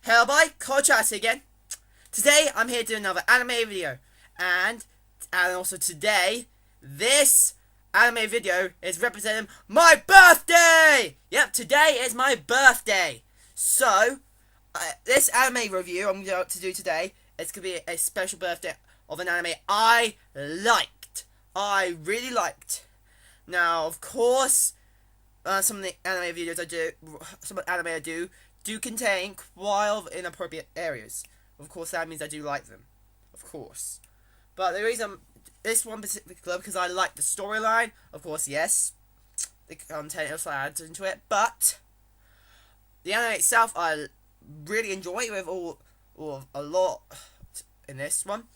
Hello, boy, Chalgrove again. Today, I'm here to do another anime video, and also today, this anime video is representing my birthday. Yep, today is my birthday. So, this anime review I'm going to do today is going to be a special birthday of an anime I really liked. Now, of course, some of the anime videos I do contain quite inappropriate areas. Of course, that means I do like them. Of course. But the reason this one particular, because I like the storyline. Of course, yes. The content also adds into it. But the anime itself, I really enjoy with a lot in this one.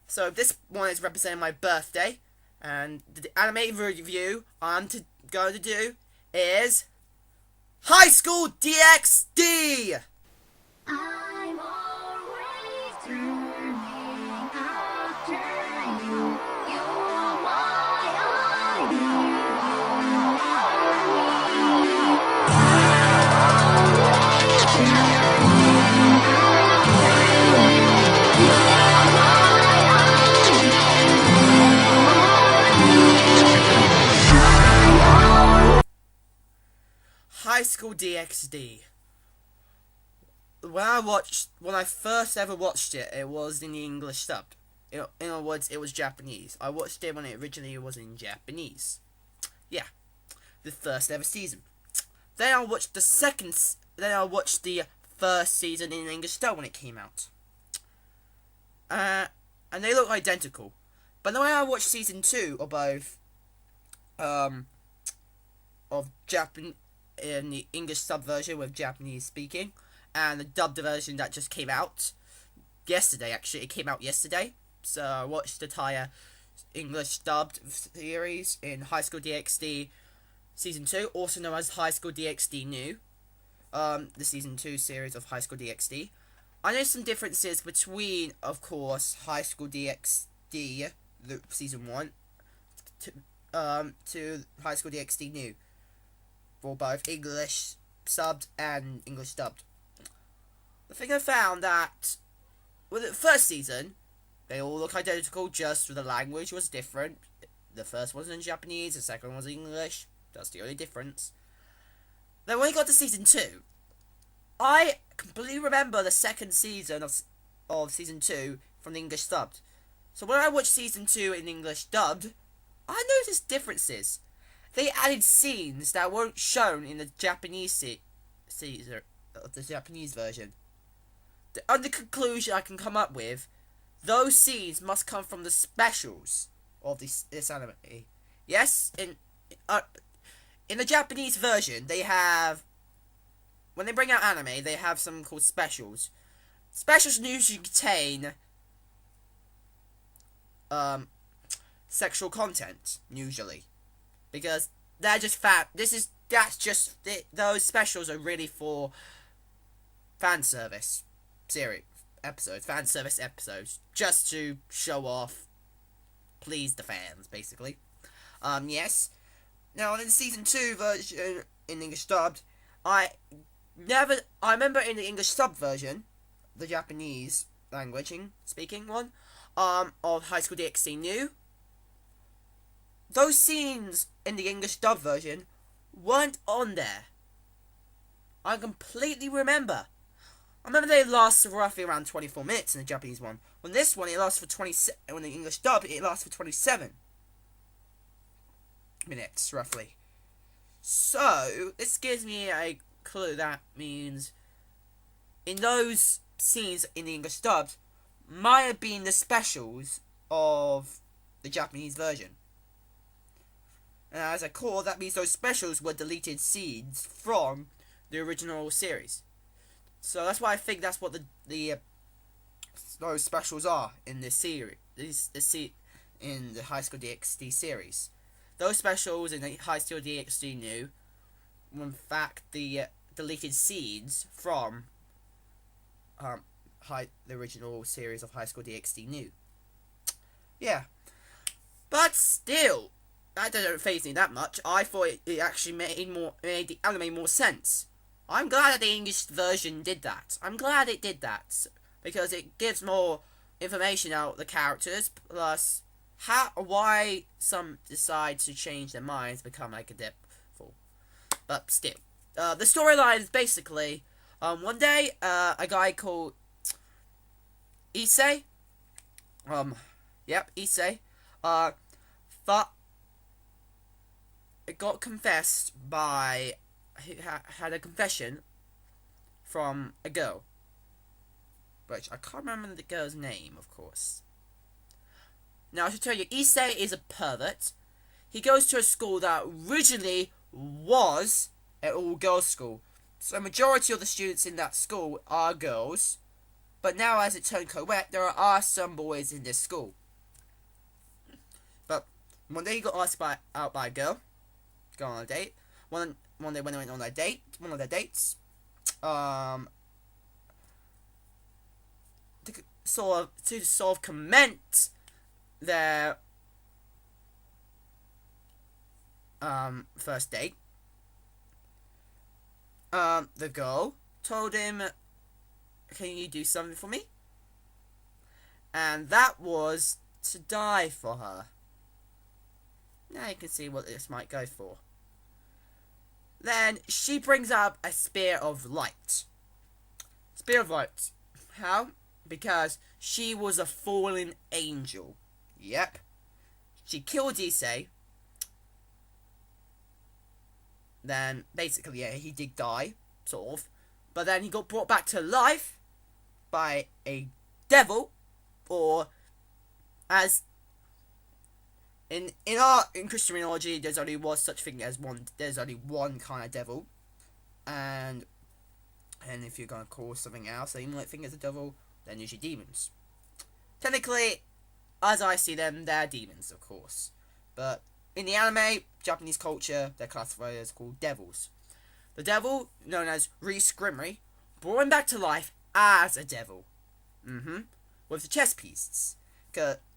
So this one is representing my birthday. And the anime review I'm going to do is High School DxD! I'm always turning after you. You're my High School DxD. When I first ever watched it, it was in the English subbed. In other words, it was Japanese. I watched it when it originally was in Japanese. Yeah, the first ever season. Then I watched the first season in English dub when it came out. And they look identical. But then when I watched season 2 of both, of Japan in the English sub version with Japanese speaking, and the dubbed version that just came out yesterday. Actually, it came out yesterday. So I watched the entire English dubbed series in High School DxD Season 2, also known as High School DxD New. The Season 2 series of High School DxD. I know some differences between, of course, High School DxD, the Season 1, to High School DxD New, for both English subbed and English dubbed. The thing I found that with the first season, they all look identical, just the language was different. The first one was in Japanese, the second one was English. That's the only difference. Then when we got to Season 2, I completely remember the second season of Season 2 from the English dubbed. So when I watched Season 2 in English dubbed, I noticed differences. They added scenes that weren't shown in the Japanese season of the Japanese version. The only conclusion I can come up with, those scenes must come from the specials of this anime. Yes, in the Japanese version, they have, when they bring out anime, they have something called specials. Specials usually contain sexual content, usually. Because they're just those specials are really for fan service episodes, just to show off, please the fans, basically. Yes. Now in the Season 2 version in English dubbed, I remember in the English sub version, the Japanese speaking one, of High School DxD New, those scenes in the English dub version weren't on there. I completely remember. I remember they last roughly around 24 minutes in the Japanese one. When this one, it lasts for 27. When the English dub, it lasts for 27 minutes, roughly. So, this gives me a clue. That means in those scenes in the English dubbed might have been the specials of the Japanese version. And as I call, that means those specials were deleted scenes from the original series. So that's why I think that's what those specials are in this series. In the High School DxD series. Those specials in the High School DxD New were in fact the deleted scenes from the original series of High School DxD New. Yeah. But still, that doesn't faze me that much. I thought it actually made the anime more sense. I'm glad that the English version did that. I'm glad it did that because it gives more information out the characters, plus why some decide to change their minds, become like a devil. But still, the storyline is basically one day a guy called Issei, Issei, thought it got confessed by had a confession from a girl, which I can't remember the girl's name, of course. Now, I should tell you, Issei is a pervert. He goes to a school that originally was an all-girls school. So, the majority of the students in that school are girls. But now, as it turned co-ed, there are some boys in this school. But one day he got asked out by a girl. Go on a date. One day when they went on a date, one of their dates, to sort of comment their first date, the girl told him, "Can you do something for me?" And that was to die for her. Now you can see what this might go for. Then she brings up a spear of light. Spear of light. How? Because she was a fallen angel. Yep. She killed Issei. Then, basically, yeah, he did die, sort of. But then he got brought back to life by a devil, or as in Christian theology, there's only one kind of devil, and if you're gonna call something else that you might think is a devil, then usually demons. Technically, as I see them, they're demons, of course, but in the anime, Japanese culture, they're classified as called devils. The devil, known as Reese Grimry, brought him back to life as a devil. With the chess pieces,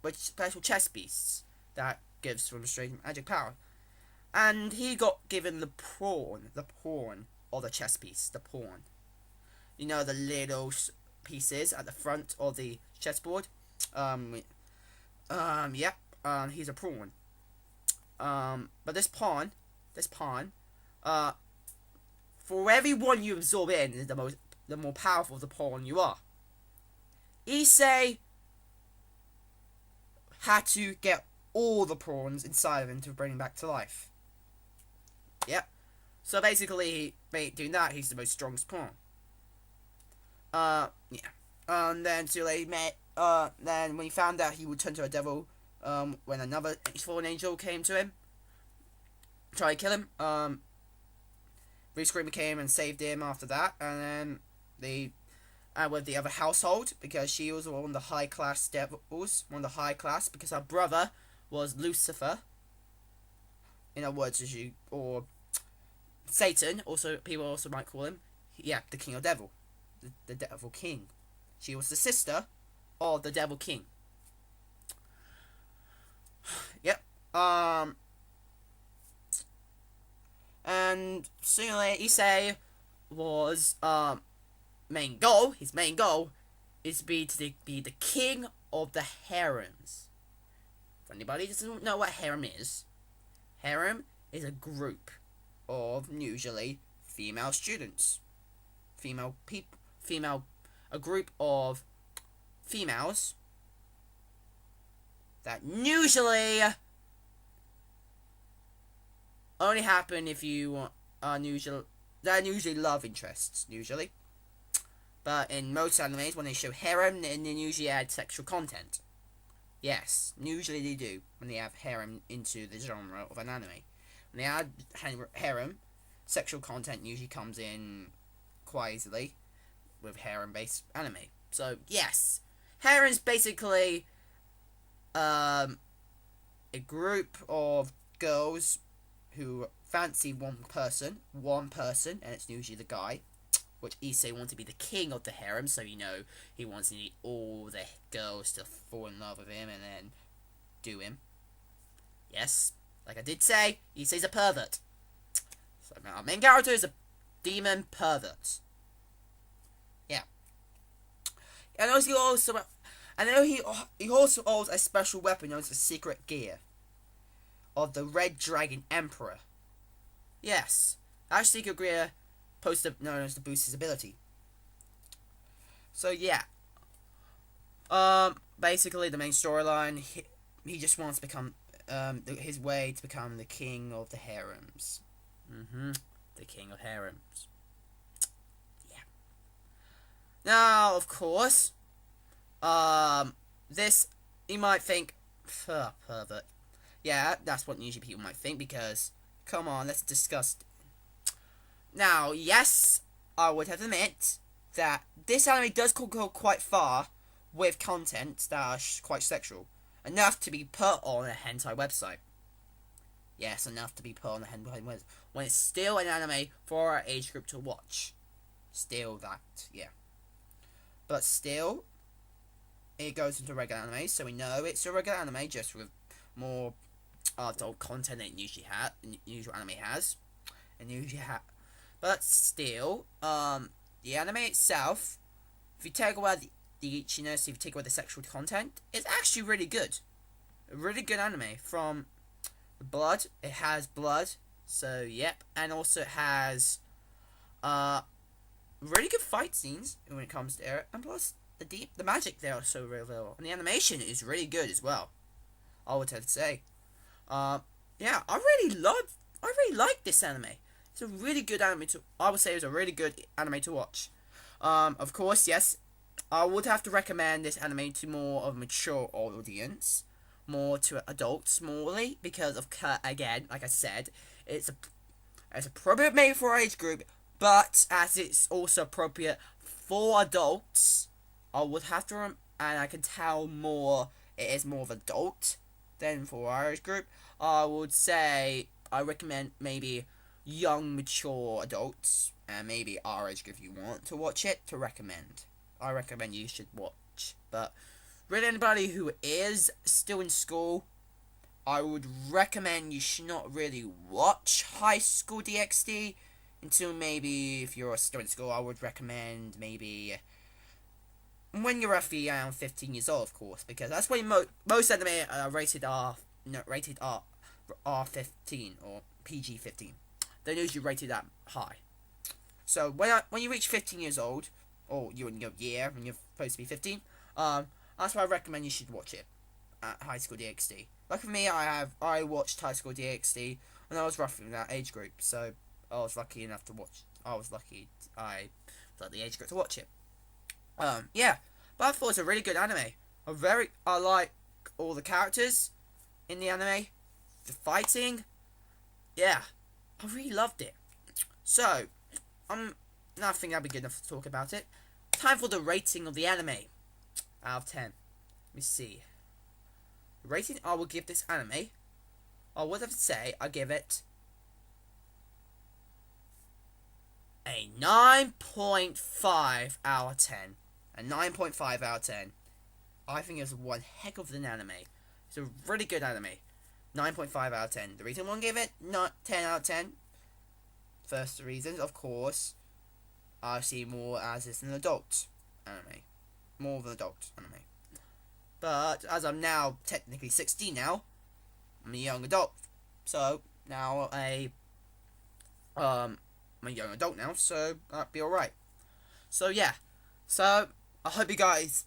with special chess pieces that gives from strange magic power. And he got given the pawn of the chess piece, the pawn. You know, the little pieces at the front of the chessboard? He's a pawn. But this pawn, for every one you absorb in, is the more powerful the pawn you are. Issei had to get all the pawns inside of him to bring him back to life. Yep. So basically, doing that, he's the most strongest pawn. And then then when he found out he would turn to a devil, when another fallen angel came to him, try to kill him, Reese Screamer came and saved him after that, and then with the other household, because she was one of the high class devils, because her brother was Lucifer, in other words, or Satan, people also might call him, the king of devil, the devil king. She was the sister of the devil king. Yep. And sooner Issei was his main goal is to be the king of the harems. For anybody who doesn't know what harem is a group of usually female students, a group of females that usually only happen if you are they're usually love interests, usually. But in most animes, when they show harem, then they usually add sexual content. Yes, usually they do, when they have harem into the genre of an anime. When they add harem, sexual content usually comes in quite easily with harem-based anime. So, yes, harem is basically a group of girls who fancy one person, and it's usually the guy, which Issei wants to be the king of the harem, so he wants all the girls to fall in love with him and then do him. Yes, like I did say, Issei's a pervert. So our main character is a demon pervert. Yeah. And also, I know he also owns a special weapon known as the secret gear of the Red Dragon Emperor. Yes, that secret gear known as to boost his ability. So yeah, basically the main storyline, he just wants to become his way to become the king of the harems. The king of harems. Yeah. Now, of course, this you might think, pervert. Yeah, that's what usually people might think because, come on, let's discuss. Now, yes, I would have to admit that this anime does go quite far with content that are quite sexual. Enough to be put on a hentai website. Yes, enough to be put on a hentai website. When it's still an anime for our age group to watch. Still that, yeah. But still, it goes into regular anime, so we know it's a regular anime, just with more adult content than usual anime has. But still, the anime itself, if you take away the itchiness, if you take away the sexual content, it's actually really good. A really good anime. From the blood, it has blood, so yep, and also it has really good fight scenes when it comes to it, and plus the magic there is so real, and the animation is really good as well. I would have to say, yeah, I really like this anime. It's a really good anime I would say it's a really good anime to watch. Of course, yes, I would have to recommend this anime to more of a mature audience, more to adults, morely, because of again, like I said, it's appropriate maybe for our age group, but as it's also appropriate for adults, I would have to, and I can tell more. It is more of adult than for our age group. I would say I recommend maybe young, mature adults, and maybe our age group if you want to watch it, to recommend. I recommend you should watch. But really, anybody who is still in school, I would recommend you should not really watch High School DxD until maybe if you're still in school. I would recommend maybe when you're roughly around 15 years old, of course, because that's when most anime are rated R15 or PG-15. They're usually rated that high. So when you reach 15 years old, or you're in your year when you're supposed to be 15, that's why I recommend you should watch it at High School DxD. Like for me, I watched High School DxD when I was roughly in that age group, so I was lucky enough to watch. I was at the age group to watch it. Yeah, but I thought it's a really good anime. I like all the characters in the anime, the fighting. Yeah, I really loved it. So, I think that'll be good enough to talk about it. Time for the rating of the anime out of 10. Let me see. The rating I will give this anime, I would have to say I give it a 9.5 out of 10. A 9.5 out of 10. I think it's one heck of an anime. It's a really good anime. 9.5 out of 10. The reason I won't give it not 10 out of 10. First reasons, of course, I see more as it's an adult anime. More of an adult anime. But as I'm now technically 16 now, I'm a young adult. So now I'm a young adult now, so that'll be alright. So yeah. So I hope you guys.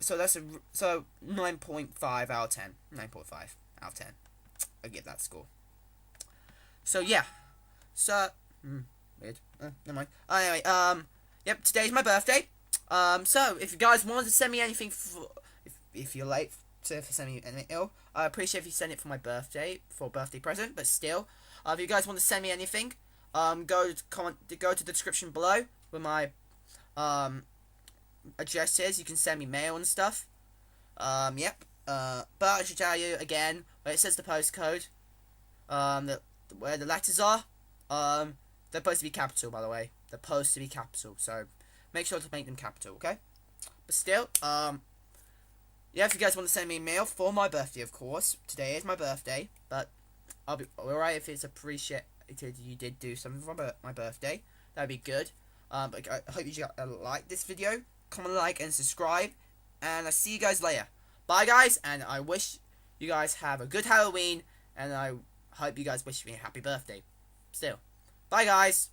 So 9.5 out of 10. 9.5 out of 10. I give that score. So yeah. So weird. Never mind. Anyway, yep. Today's my birthday. So if you guys wanted to send me anything, if you're late to send me anything, I appreciate if you send it for my birthday, for a birthday present. But still, if you guys want to send me anything, go to the description below where my address is. You can send me mail and stuff. Yep. But I should tell you again, where it says the postcode, where the letters are, they're supposed to be capital, by the way. They're supposed to be capital, so make sure to make them capital, okay? But still, yeah, if you guys want to send me a mail for my birthday, of course. Today is my birthday, but I'll be alright if it's appreciated you did do something for my birthday. that'd be good. But I hope you guys like this video. Comment, like, and subscribe. And I'll see you guys later. Bye, guys, and I wish you guys have a good Halloween, and I hope you guys wish me a happy birthday. Still. Bye, guys.